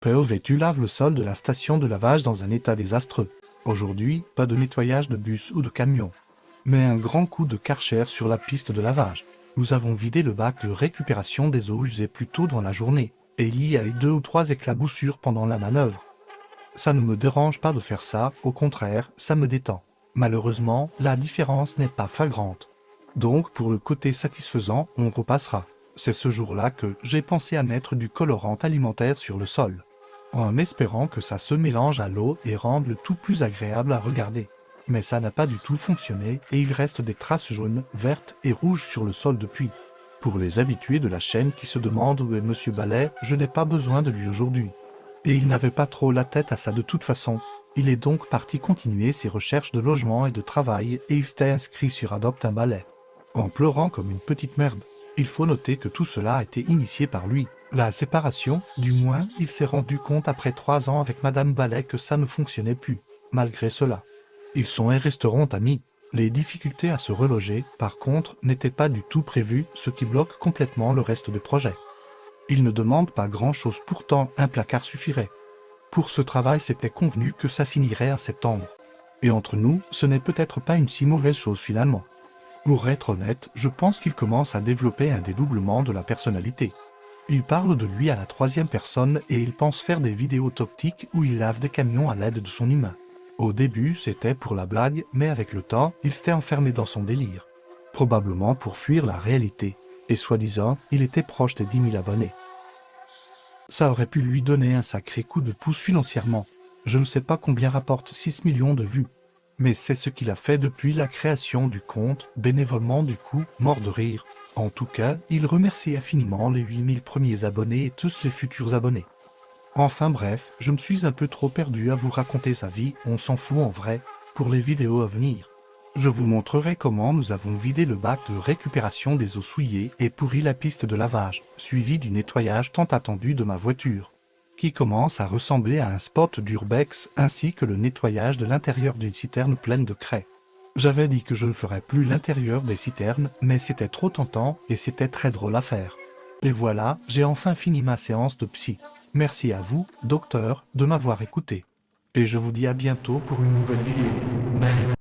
POV, tu laves le sol de la station de lavage dans un état désastreux. Aujourd'hui, pas de nettoyage de bus ou de camion, mais un grand coup de Karcher sur la piste de lavage. Nous avons vidé le bac de récupération des eaux usées plus tôt dans la journée, et il y a eu 2 ou 3 éclaboussures pendant la manœuvre. Ça ne me dérange pas de faire ça, au contraire, ça me détend. Malheureusement, la différence n'est pas flagrante. Donc pour le côté satisfaisant, on repassera. C'est ce jour-là que j'ai pensé à mettre du colorant alimentaire sur le sol, en espérant que ça se mélange à l'eau et rende le tout plus agréable à regarder. Mais ça n'a pas du tout fonctionné et il reste des traces jaunes, vertes et rouges sur le sol depuis. Pour les habitués de la chaîne qui se demandent où est Monsieur Ballet, je n'ai pas besoin de lui aujourd'hui. Et il n'avait pas trop la tête à ça de toute façon. Il est donc parti continuer ses recherches de logement et de travail et il s'était inscrit sur Adopte un Ballet, en pleurant comme une petite merde. Il faut noter que tout cela a été initié par lui. La séparation, du moins, il s'est rendu compte après 3 ans avec Madame Ballet que ça ne fonctionnait plus. Malgré cela, ils sont et resteront amis. Les difficultés à se reloger, par contre, n'étaient pas du tout prévues, ce qui bloque complètement le reste du projet. Il ne demande pas grand-chose, pourtant un placard suffirait. Pour ce travail, c'était convenu que ça finirait en septembre. Et entre nous, ce n'est peut-être pas une si mauvaise chose finalement. Pour être honnête, je pense qu'il commence à développer un dédoublement de la personnalité. Il parle de lui à la 3e personne et il pense faire des vidéos toxiques où il lave des camions à l'aide de son humain. Au début, c'était pour la blague, mais avec le temps, il s'était enfermé dans son délire. Probablement pour fuir la réalité. Et soi-disant, il était proche des 10 000 abonnés. Ça aurait pu lui donner un sacré coup de pouce financièrement. Je ne sais pas combien rapporte 6 millions de vues. Mais c'est ce qu'il a fait depuis la création du compte, bénévolement du coup, mort de rire. En tout cas, il remercie infiniment les 8000 premiers abonnés et tous les futurs abonnés. Enfin bref, je me suis un peu trop perdu à vous raconter sa vie, on s'en fout en vrai, pour les vidéos à venir. Je vous montrerai comment nous avons vidé le bac de récupération des eaux souillées et pourri la piste de lavage, suivi du nettoyage tant attendu de ma voiture, qui commence à ressembler à un spot d'urbex, ainsi que le nettoyage de l'intérieur d'une citerne pleine de craie. J'avais dit que je ne ferais plus l'intérieur des citernes, mais c'était trop tentant et c'était très drôle à faire. Et voilà, j'ai enfin fini ma séance de psy. Merci à vous, docteur, de m'avoir écouté. Et je vous dis à bientôt pour une nouvelle vidéo.